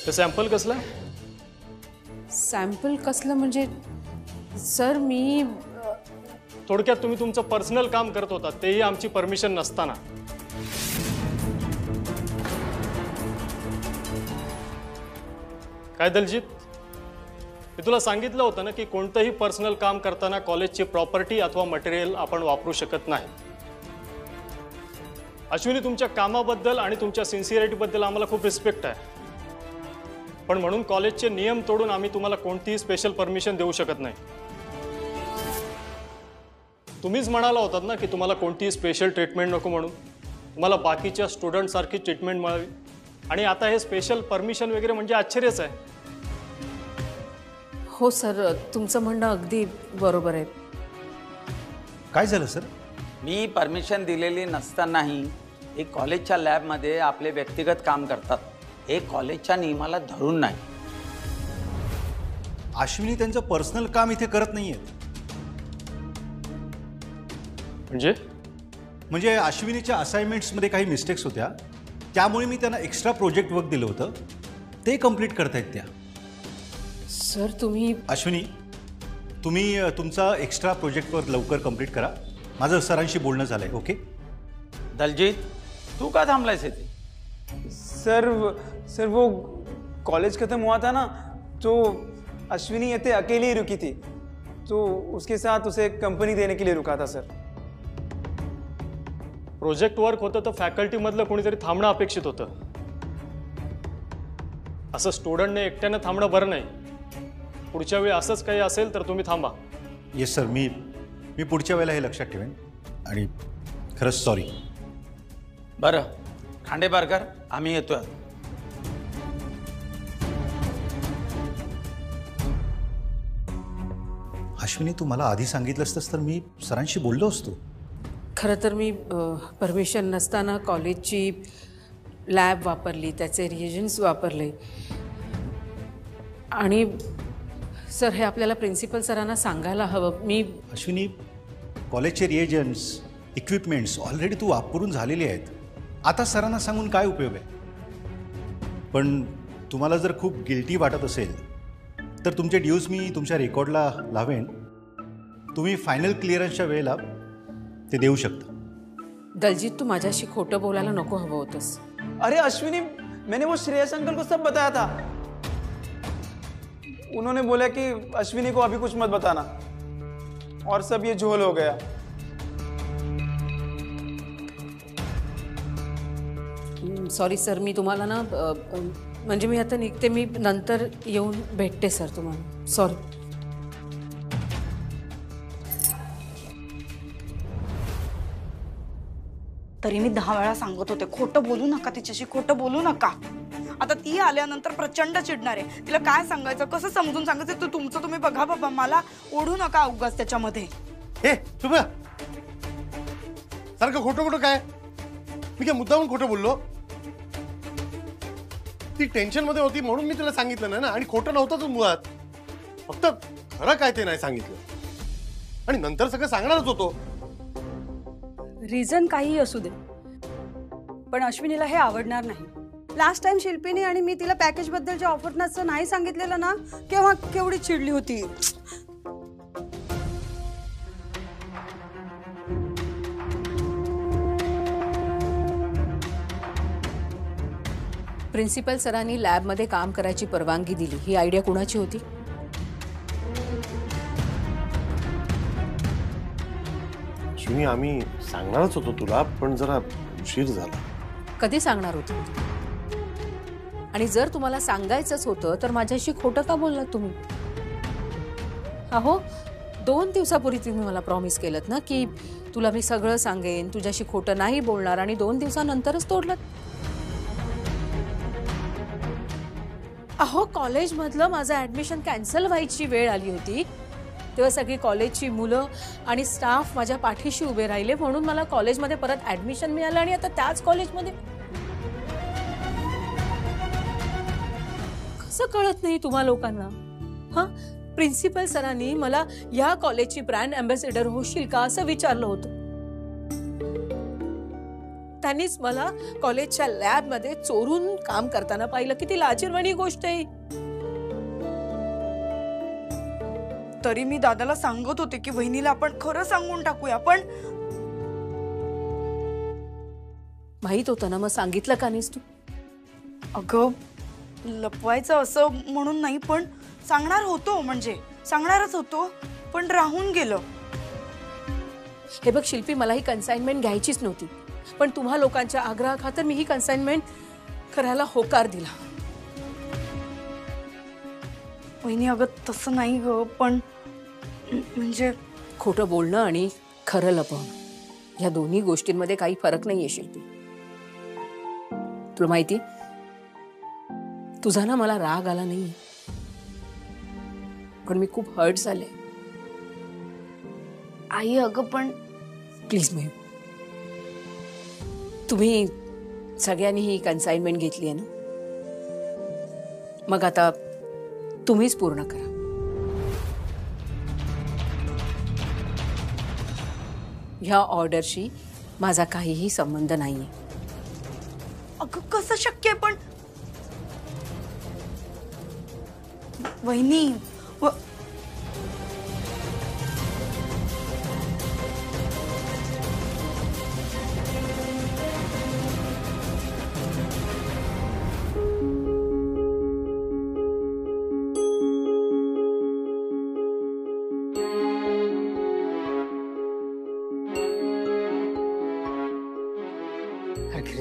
ते सॅम्पल कसलं? सॅम्पल कसलं म्हणजे सर मी थोडक्यात तुम्ही तुमचं पर्सनल काम करत होता तेही आमची परमिशन नसताना. काय दलजीत, मी तुला सांगितलं होतं ना की कोणतंही पर्सनल काम करताना कॉलेजची प्रॉपर्टी अथवा मटेरियल आपण वापरू शकत नाही. अश्विनी, तुमच्या कामाबद्दल आणि तुमच्या सिन्सिअरिटीबद्दल आम्हाला खूप रिस्पेक्ट आहे, पण म्हणून कॉलेजचे नियम तोडून आम्ही तुम्हाला कोणतीही स्पेशल परमिशन देऊ शकत नाही. तुम्हीच म्हणाला होतात ना की तुम्हाला कोणतीही स्पेशल ट्रीटमेंट नको म्हणून, तुम्हाला बाकीच्या स्टुडंट सारखी ट्रीटमेंट मिळावी, आणि आता हे स्पेशल परमिशन वगैरे म्हणजे आश्चर्यच आहे. हो सर, तुमचं म्हणणं अगदी बरोबर आहे. काय झालं सर? मी परमिशन दिलेली नसतानाही एक कॉलेजच्या लॅबमध्ये आपले व्यक्तिगत काम करतात, हे कॉलेजच्या नियमाला धरून नाही. अश्विनी त्यांचं पर्सनल काम इथे करत नाहीयेत. म्हणजे अश्विनीच्या असाइनमेंट्समध्ये काही मिस्टेक्स होत्या, त्यामुळे मी त्यांना एक्स्ट्रा प्रोजेक्ट वर्क दिलं होतं, ते कंप्लीट करतायत त्या. सर तुम्ही अश्विनी, तुम्ही तुमचा एक्स्ट्रा प्रोजेक्ट वर्क लवकर कंप्लीट करा. माझं सरांशी बोलणं झालंय. ओके दलजीत, तू का थांबलायस इथे? सर वो कॉलेज खत्म हुआ था ना, तो अश्विनी ये अकेली ही रुकी थी, तो उसके साथ उसे कंपनी देने के लिए रुका था सर. प्रोजेक्ट वर्क होतं तर फॅकल्टीमधलं कोणीतरी थांबणं अपेक्षित होतं. असं स्टुडंटने एकट्यानं थांबणं बरं नाही. पुढच्या वेळी असंच काही असेल तर तुम्ही थांबा. येस सर, मी पुढच्या वेळेला हे लक्षात ठेवेन, आणि खरंच सॉरी. बरं खांडेपारकर, आम्ही येतोय. अश्विनी, तू मला आधी सांगितलं असतंस तर मी सरांशी बोललो असतो. खरं तर मी परमिशन नसताना कॉलेजची लॅब वापरली, त्याचे रिएजन्स वापरले, आणि सर हे आपल्याला प्रिन्सिपल सरांना सांगायला हवं. मी अश्विनी, कॉलेजचे रिएजन्स इक्विपमेंट्स ऑलरेडी तू वापरून झालेले आहेत. आता सरांना सांगून काय उपयोग आहे? पण तुम्हाला जर खूप गिल्टी वाटत असेल तर तुमचे ड्यूज मी तुमच्या रेकॉर्डला लावेन. तुम्ही फायनल क्लिअरन्सच्या वेळेला ते देऊ शकता. दलजीत, तू माझ्याशी खोटं बोलायला नको हवं होतंस. अरे अश्विनी, मैंने वो श्रेयस अंकल को सब बताया था. उन्होंने बोला कि अश्विनी को अभी कुछ मत बताना, और सब ये झोल हो गया. सॉरी सर, मी तुम्हाला ना म्हणजे मी आता निघते, मी नंतर येऊन भेटते सर तुम्हाला. सॉरी. तरी मी 10 वेळा सांगत होते खोटं बोलू नका, तिच्याशी खोटं बोलू नका. आता ती आल्यानंतर प्रचंड चिडणार आहे. तिला काय सांगायचं, कसं समजून सांगायचं, तू तुमचं तुम्ही बघा बाबा, मला ओढू नका उगाच त्याच्यामध्ये. हे चुप, सारखं खोटं काय? मी काय मुद्दामून खोटं बोललो? ती टेन्शन मध्ये होती म्हणून मी तुला सांगितलं ना, आणि खोटं नव्हतंच मुळात. फक्त खरं काय ते नाही सांगितलं, आणि नंतर सगळं सांगणारच होतो. रिझन काही असू दे, पण अश्विनीला हे आवडणार नाही. लास्ट टाइम शिल्पीने आणि मी तिला पॅकेज बद्दलच्या ऑफरचं नाही सांगितलेलं ना, केव्हा केवढी चिडली होती. प्रिन्सिपल सरांनी लॅबमध्ये काम करायची परवानगी दिली, ही आयडिया कुणाची होती? अश्विनी, आम्ही सांगणारच होतो तुला, पण जरा उशीर झाला. कधी सांगणार होते? आणि जर तुम्हाला सांगायचंच होतं तर माझ्याशी खोटं का बोललात तुम्ही? अहो, 2 दिवसापूर्वी तुम्ही मला प्रॉमिस केलं ना की तुला मी सगळं सांगेन, तुझ्याशी खोटं नाही बोलणार, आणि 2 दिवसानंतरच तोडलं. अहो, कॉलेजमधलं माझं ॲडमिशन कॅन्सल व्हायची वेळ आली होती, तेव्हा सगळी कॉलेजची मुलं आणि स्टाफ माझ्या पाठीशी उभे राहिले, म्हणून मला कॉलेजमध्ये परत ॲडमिशन मिळालं, आणि आता त्याच कॉलेजमध्ये. कसं कळत नाही तुम्हा लोकांना? हां, प्रिन्सिपल सरांनी मला या कॉलेजची ब्रँड अँबॅसेडर होशील का असं विचारलं होतं. त्यांनीच मला कॉलेजच्या लॅबमध्ये चोरून काम करताना पाहिलं. किती लाजिरवाणी गोष्ट आहे. तरी मी दादाला सांगत होते की वहिनीला आपण खरं सांगून टाकूया, पण माहित होतं ना, मग सांगितलं का नाहीस तू? अगं लपवायचं असं म्हणून नाही, पण सांगणार होतो, म्हणजे सांगणारच होतो, पण राहून गेलं. हे बघ शिल्पी, मला ही कन्साइनमेंट घ्यायचीच नव्हती, पण तुम्हा लोकांच्या आग्रहाखातर मी ही कन्साइनमेंट करायला होकार दिला. वहिनी अगं तसं नाही ग, पण म्हणजे खोटं बोलणं आणि खरं लपवणं या दोन्ही गोष्टींमध्ये काही फरक नाहीये शिल्पी. तुला माहिती, तुझा ना मला राग आला नाहीये, पण मी खूप हर्ट झाले. आई अगं पण प्लीज मयू, तुम्ही सगळ्यांनी ही कन्साइनमेंट घेतली आहे ना, मग आता तुम्हीच पूर्ण करा. ह्या ऑर्डरशी माझा काहीही संबंध नाहीये. अगं कसं शक्य आहे? पण वहिनी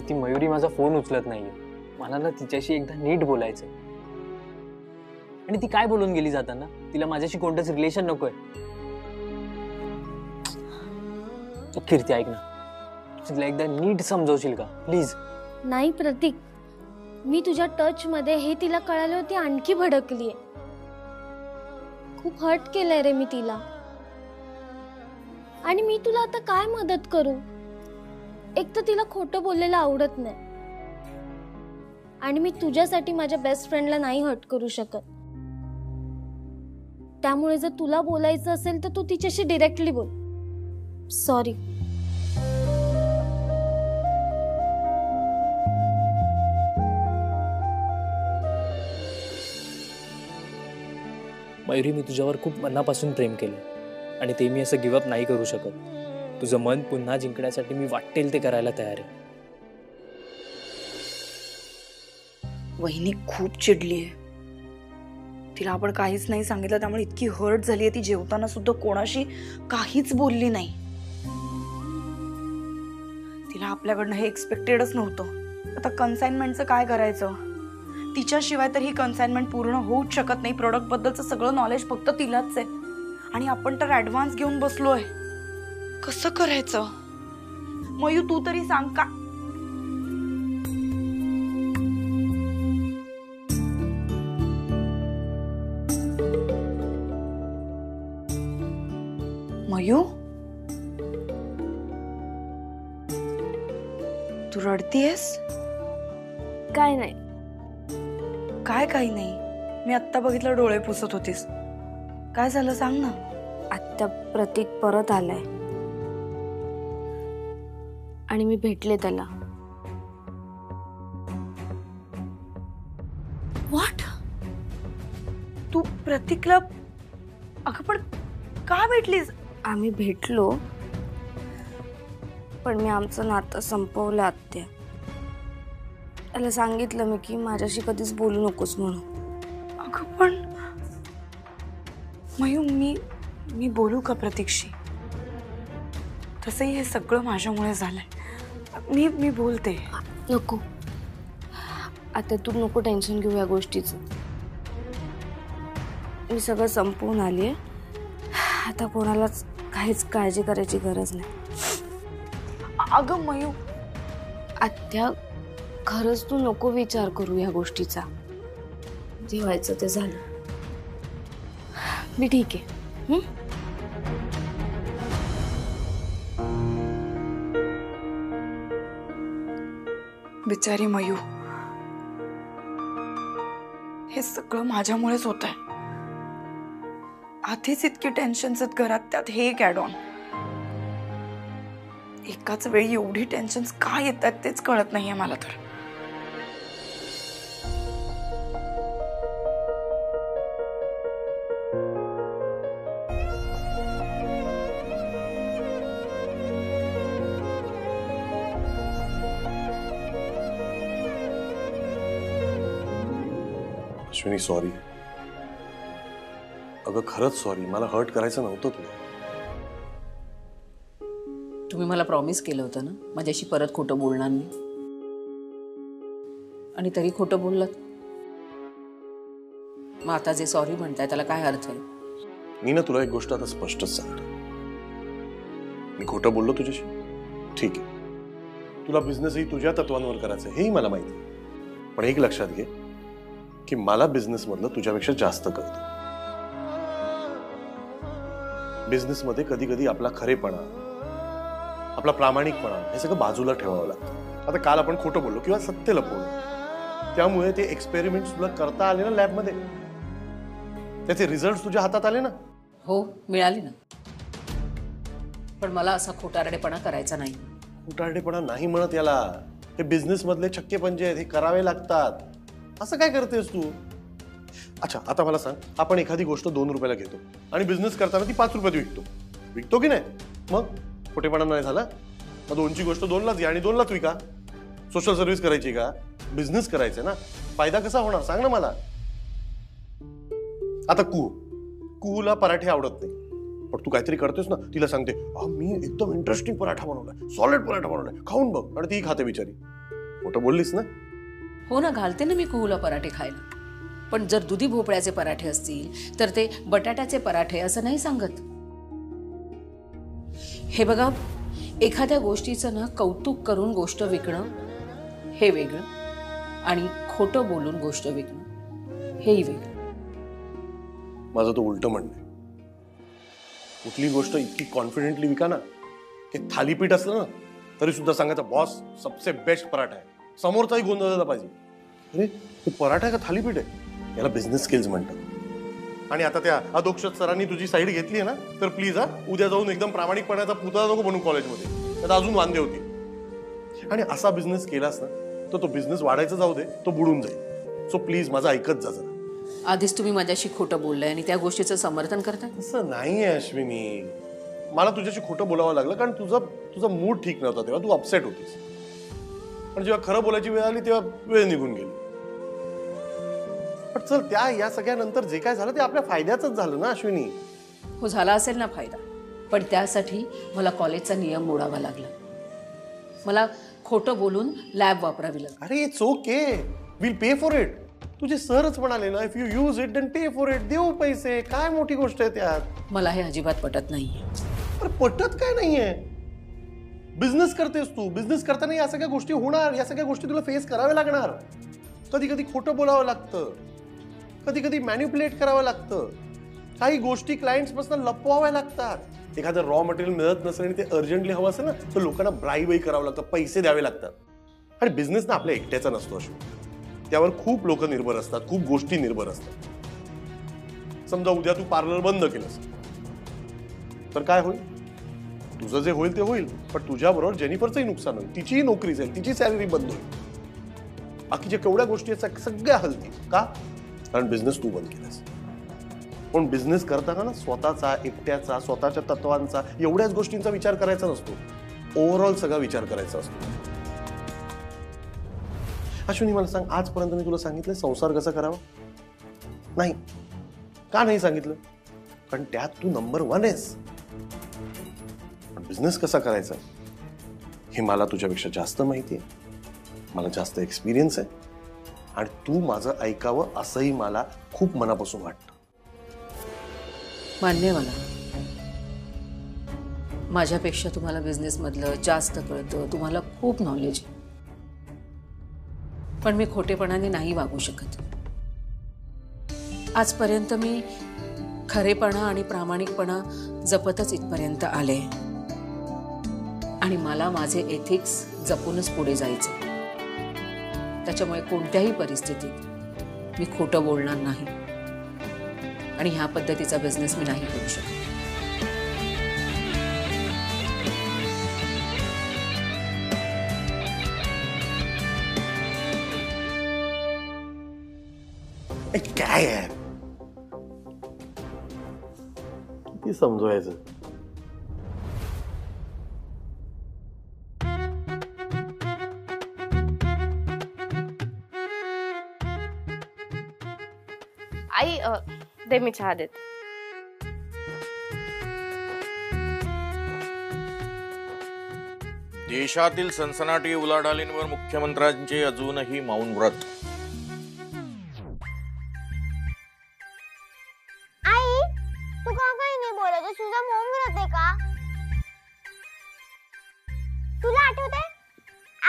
ती मयुरी माझा फोन उचलत नाहीये. मला ना तिच्याशी एकदा नीट बोलायचंय. आणि ती काय बोलून गेली जाताना? तिला माझ्याशी कोणतंच रिलेशन नकोय. कीर्ती ऐक ना, तिला एकदा नीट समजवशील का प्लीज? नाही प्रतीक, मी तुझ्या टच मध्ये हे तिला कळालं होती, आणखी भडकलीये. खूप हर्ट केलंय रे मी तिला. आणि मी तुला आता काय मदत करू? एक तर तिला खोटं बोललेलं आवडत नाही, आणि मी तुझ्यासाठी माझ्या बेस्ट फ्रेंडला नाही हर्ट करू शकत. त्यामुळे जर तुला बोलायचं असेल तर तू तिच्याशी डायरेक्टली बोल. सॉरी. मयुरी, मी तुझ्यावर खूप मनापासून प्रेम केलं आणि ते मी असं गिवअप नाही करू शकत. तुझं मन पुन्हा जिंकण्यासाठी मी वाटेल ते करायला तयार आहे. वहिनी खूप चिडली आहे. तिला आपण काहीच नाही सांगितलं, त्यामुळे इतकी हर्ट झाली आहे ती जेवताना सुद्धा कोणाशी काहीच बोलली नाही. तिला आपल्याकडनं हे एक्सपेक्टेडच नव्हतं. आता कन्साइनमेंटचं काय करायचं? तिच्याशिवाय तर ही कन्साइनमेंट पूर्ण होऊच शकत नाही. प्रोडक्ट बद्दलचं सगळं नॉलेज फक्त तिलाच आहे, आणि आपण तर ऍडव्हान्स घेऊन बसलोय. कसं करायचं? मयू तू तरी सांग का? मयू तू रडतीयस? काय नाही. काय काही नाही? मी आत्ता बघितलं डोळे पुसत होतीस. काय झालं सांग ना. आत्ता प्रतीक परत आलाय आणि मी भेटले त्याला. व्हॉट? तू प्रतीकला? अगं पण का भेटलीस? आम्ही भेटलो, पण मी आमचं नातं संपवलं आत्या. त्याला सांगितलं मी की माझ्याशी कधीच बोलू नकोस म्हणून. अगं पण मयू मी बोलू का प्रतीकशी? तसंही हे सगळं माझ्यामुळे झालंय. मी बोलते. नको आता, तू नको टेन्शन घेऊ या गोष्टीचं. मी सगळं संपवून आली आहे. आता कोणालाच काहीच काळजी करायची गरज नाही. अगं मयू, आत्या खरंच तू नको विचार करू या गोष्टीचा. जे व्हायचं ते झालं. मी ठीक आहे. बिचारी मयू, हे सगळं माझ्यामुळेच होत आहे. आधीच इतकी टेन्शन्स आहेत घरात, त्यात हे एक ॲड ऑन. एकाच वेळी एवढी टेन्शन्स का येतात तेच कळत नाहीये मला तर. अश्विनी सॉरी. अगं खरंच सॉरी, मला हर्ट करायचं नव्हतं तुला. तुम्ही मला प्रॉमिस केलं होतं ना माझ्याशी परत खोटं बोलणार नाही, आणि तरी खोटं बोललात. मग आता जे सॉरी म्हणताय त्याला काय अर्थ आहे? मी ना तुला एक गोष्ट आता स्पष्टच सांगतो. मी खोटं बोललो तुझ्याशी, ठीक आहे. तुला बिझनेसही तुझ्या तत्वांवर करायचं हेही मला माहिती आहे. पण एक लक्षात घे की मला बिझनेस मधलं तुझ्यापेक्षा जास्त कळतं. बिझनेसमध्ये कधी कधी आपला खरेपणा, आपला प्रामाणिकपणा हे सगळं बाजूला ठेवावं लागतं. आता काल आपण खोटं बोललो किंवा सत्य लपवलं, त्यामुळे ते एक्सपेरिमेंट तुला करता आले ना लॅबमध्ये, त्याचे रिझल्ट तुझ्या हातात आले ना. हो मिळाली ना, पण मला असा खोटारडेपणा करायचा नाही. खोटारडेपणा नाही म्हणत याला, हे बिझनेस मधले छक्के पंजे आहेत, हे करावे लागतात. असं काय करतेस तू? अच्छा आता मला सांग, आपण एखादी गोष्ट 2 रुपयाला घेतो आणि बिझनेस करताना ती 5 रुपयात विकतो की नाही? मग खोटेपणा नाही झाला? 2ची गोष्ट 2लाच घ्या आणि 2लाच विका. सोशल सर्व्हिस करायची का? बिझनेस करायचं ना. फायदा कसा होणार सांग ना मला. आता कुहूला पराठे आवडत नाही, पण तू काहीतरी करतोस ना, तिला सांगते मी एकदम इंटरेस्टिंग पराठा बनवलाय, सॉलिड पराठा बनवलाय, खाऊन बघ, आणि ती खाते बिचारी. खोटं बोललीस ना? हो ना, घालते ना मी कुहूला पराठे खायला. पण जर दुधी भोपळ्याचे पराठे असतील तर ते बटाट्याचे पराठे असं नाही सांगत. हे बघा, एखाद्या गोष्टीचं ना कौतुक करून गोष्ट विकणं हे वेगळं, आणि खोटं बोलून गोष्ट विकणं हेही वेगळं. माझं तो उलट म्हणणं आहे. कुठली गोष्ट इतकी कॉन्फिडेंटली विका ना, की थालीपीठ असलं ना तरी सुद्धा सांगायचं बॉस सबसे बेस्ट पराठा आहे, समोरचाही गोंधळ झाला पाहिजे. अरे हे पराठा आहे का थालीपीठ आहे? याला बिझनेस स्किल्स म्हणतात. आणि आता त्या अधोक्षत सरांनी तुझी साईड घेतली आहे ना, तर प्लीज उद्या जाऊन एकदम प्रामाणिकपणाचा पुतळा नको बनू कॉलेजमध्ये, त्यात अजून वांदे होती. आणि असा बिझनेस केलास ना तर तो बिझनेस वाढायचा जाऊ दे, तो बुडून जाईल. सो प्लीज माझं ऐकत जा जरा. आधीच तुम्ही माझ्याशी खोटं बोललाय आणि त्या गोष्टीचं समर्थन करताय. असं नाहीये अश्विनी, मला तुझ्याशी खोटं बोलावं लागलं कारण तुझा मूड ठीक नव्हता, तेव्हा तू अपसेट होतीस. पण जेव्हा खरं बोलायची वेळ आली तेव्हा वेळ निघून गेली. पण चल, या सगळ्यानंतर जे काय झालं ते आपल्या फायद्याचंच झालं ना अश्विनी. हो झाला असेल ना फायदा, पण त्यासाठी मला कॉलेजचा नियम मोडावा लागला. मला खोटं बोलून लॅब वापरावी लागली. अरे it's okay, will pay for it. तुझे सरच म्हणाले ना, if you use it then pay for it. देऊ पैसे, काय मोठी गोष्ट आहे त्यात. मला हे अजिबात पटत नाहीये. अरे पटत काय नाहीये? बिझनेस करतेस तू, बिझनेस करताना या सगळ्या गोष्टी होणार, या सगळ्या गोष्टी तुला फेस कराव्या लागणार. कधी कधी खोटं बोलावं लागतं, कधी कधी मॅन्युप्युलेट करावं लागतं, काही गोष्टी क्लायंट्स पासून लपवाव्या लागतात. एखादं रॉ मटेरियल मिळत नसेल आणि ते अर्जंटली हवं असेल ना, तर लोकांना ब्राईबही करावं लागतं, पैसे द्यावे लागतात. आणि बिझनेस ना आपल्या एकट्याचा नसतो अशोक, त्यावर खूप लोक निर्भर असतात, खूप गोष्टी निर्भर असतात. समजा उद्या तू पार्लर बंद केलंस तर काय होईल? तुझं जे होईल ते होईल, पण तुझ्याबरोबर जेनिफरचंही नुकसान होईल, तिचीही नोकरी जाईल, तिची सॅलरी बंद होईल, बाकीच्या केवढ्या गोष्टी सगळ्या हलतील. का? कारण बिझनेस तू बंद केलास. पण बिझनेस करताना ना स्वतःचा, एकट्याचा, स्वतःच्या तत्वांचा, एवढ्याच गोष्टींचा विचार करायचा नसतो, ओव्हरऑल सगळा विचार करायचा असतो. अश्विनी मला सांग, आजपर्यंत मी तुला सांगितलं संसार कसा करावा? नाही. का नाही सांगितलं? कारण त्यात तू नंबर 1 आहेस. पण बिझनेस कसा करायचा हे मला तुझ्यापेक्षा जास्त माहिती आहे, मला जास्त एक्सपिरियन्स आहे, आणि तू माझं ऐकावं असंही मला खूप मनापासून वाटतं. मान्य मला, माझ्यापेक्षा तुम्हाला बिझनेस मधलं जास्त कळतं, तुम्हाला खूप नॉलेज आहे. पण मी खोटेपणाने नाही वागू शकत. आजपर्यंत मी खरेपणा आणि प्रामाणिकपणा जपतच इथपर्यंत आले, आणि मला माझे एथिक्स जपूनच पुढे जायचे. त्याच्यामुळे कोणत्याही परिस्थितीत मी खोटं बोलणार नाही, आणि ह्या पद्धतीचा बिझनेस मी नाही करू शकत. काय यार, किती समजवायचं. आई दे मी चहा देते. देशातील सनसनाटी उलाढालींवर मुख्यमंत्र्यांचे अजूनही मौन व्रत. आई तू का काही नाही बोलत, तुझा मौन व्रत आहे का? तुला आठवतंय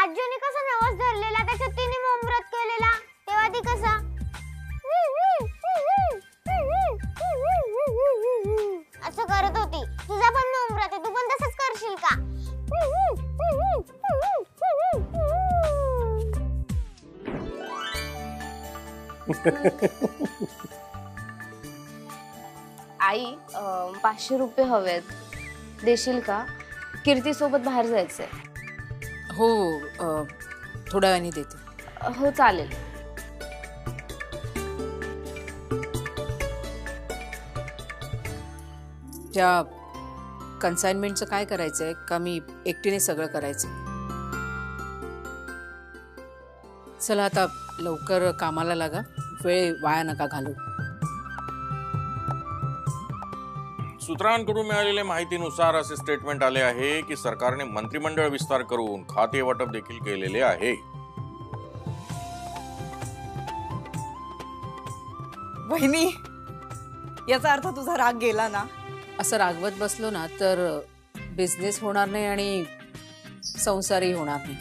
आजीने कसा नवस धरलेला, त्याच्यात तिने मौन व्रत केलेला, तेव्हा ती कसा असं करत होती. तुझा पण मौन व्रत आहे, तू पण तसंच करशील का? आई 500 रुपये हवेत, देशील का? कीर्ती सोबत बाहेर जायचंय. हो थोड्या वेळाने देते. हो चालेल. त्या कन्साइनमेंटचं काय करायचंय का मी एकटीने सगळं करायचं? चला आता लवकर कामाला लागा, वेळ वाया नका घालू. सूत्रांकडून मिळालेल्या माहितीनुसार असे स्टेटमेंट आले आहे की सरकारने मंत्रिमंडळ विस्तार करून खाते वाटप देखील केलेले आहे. वहिनी, याचा अर्थ तुझा राग गेला ना? असं रागवत बसलो ना तर बिझनेस होणार नाही आणि संसारही होणार नाही.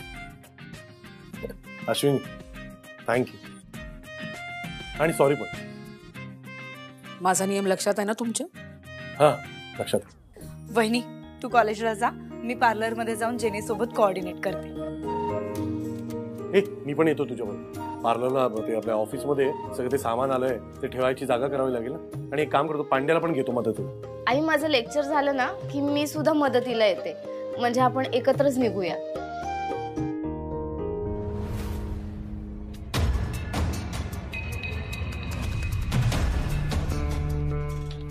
अश्विनी थँक्यू आणि सॉरी पण. माझा नियम लक्षात आहे ना तुमच्या? हा लक्षात. वहिनी तू कॉलेजला जा, मी पार्लर मध्ये जाऊन जेनी सोबत कोऑर्डिनेट करते. मी पण येतो तुझ्याबरोबर. पार्लरला ते आपल्या ऑफिसमध्ये सगळं ते सामान आलंय, ते ठेवायची जागा करावी लागेल ना. आणि एक काम करतो, पांड्याला पण घेतो मदतीला. आई माझं लेक्चर झालं ना की मी सुद्धा मदतीला येते, म्हणजे आपण एकत्रच निघूया.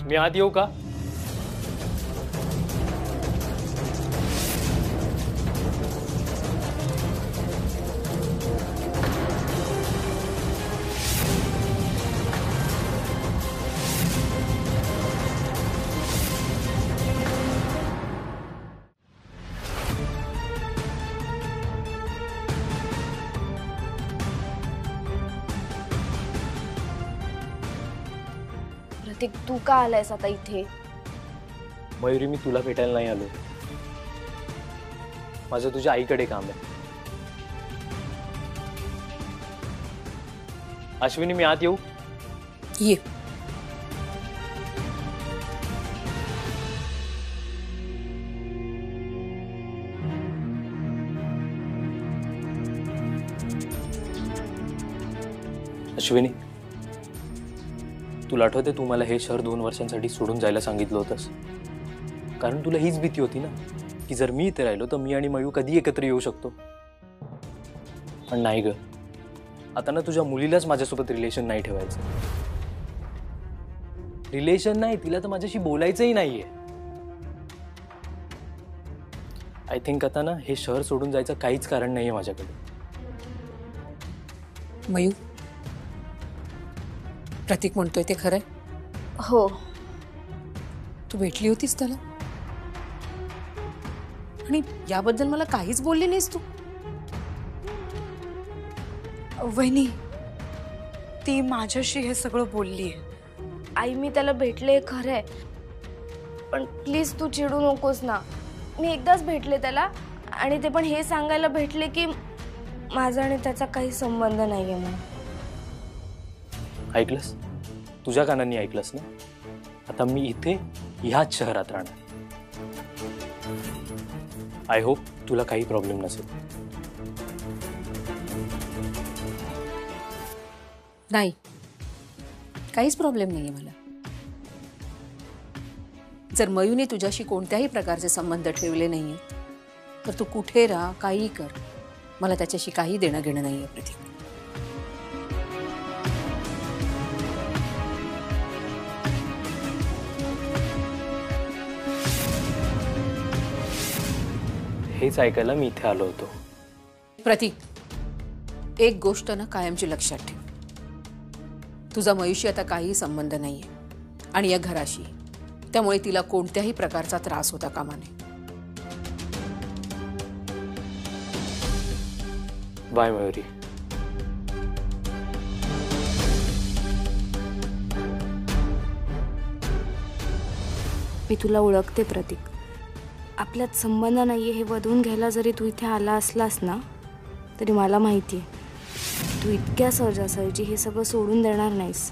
मी आत येऊ का? प्रतीक तू का आलायस आता इथे? मयुरी मी तुला भेटायला नाही आलो, माझं तुझ्या आईकडे काम आहे. अश्विनी मी आत येऊ? ये. अश्विनी तुला आठवते तू मला हे शहर 2 वर्षांसाठी सोडून जायला सांगितलं होतंस, कारण तुला हीच भीती होती ना की जर मी इथे राहिलो तर मी आणि मयू कधी एकत्र येऊ शकतो. पण नाही ग, आता ना तुझ्या मुलीलाच माझ्यासोबत रिलेशन नाही ठेवायचं. रिलेशन नाही, तिला तर माझ्याशी बोलायचंही नाहीये. आय थिंक आता ना हे शहर सोडून जायचं काहीच कारण नाहीये माझ्याकडे. मयू, प्रतीक म्हणतोय ते खरंय? हो. तू भेटली होतीस त्याला आणि याबद्दल मला काहीच बोलली नाहीस तू? वहिनी ती माझ्याशी हे सगळं बोललीये. आई मी त्याला भेटले खरंय, पण प्लीज तू चिडू नकोस ना. मी एकदाच भेटले त्याला आणि ते पण हे सांगायला भेटले की माझा आणि त्याचा काही संबंध नाहीये म्हणून. ऐकलंस? तुझ्या कानांनी ऐकलंस ना? आता मी इथे ह्याच शहरात राहणार. आय होप तुला काही प्रॉब्लेम नसेल. नाही, काहीच प्रॉब्लेम नाहीये मला. जर मयूने तुझ्याशी कोणत्याही प्रकारचे संबंध ठेवले नाहीये तर तू कुठे राहा, काही कर, मला त्याच्याशी काही देणं घेणं नाहीये प्रतीक. हेच ऐकायला मी इथे आलो होतो. प्रतीक, एक गोष्ट ना कायमची लक्षात ठेव. तुझा मयुशी आता काहीही संबंध नाहीये आणि या घराशी, त्यामुळे तिला कोणत्याही प्रकारचा त्रास होता कामा नये. बाय मयुरी. मी तुला ओळखते प्रतीक. आपल्यात संबंध नाहीये हे वधवून घ्यायला जरी तू इथे आला असलास ना, तरी मला माहिती आहे तू इतक्या सहजासहजी हे सगळं सोडून देणार नाहीस.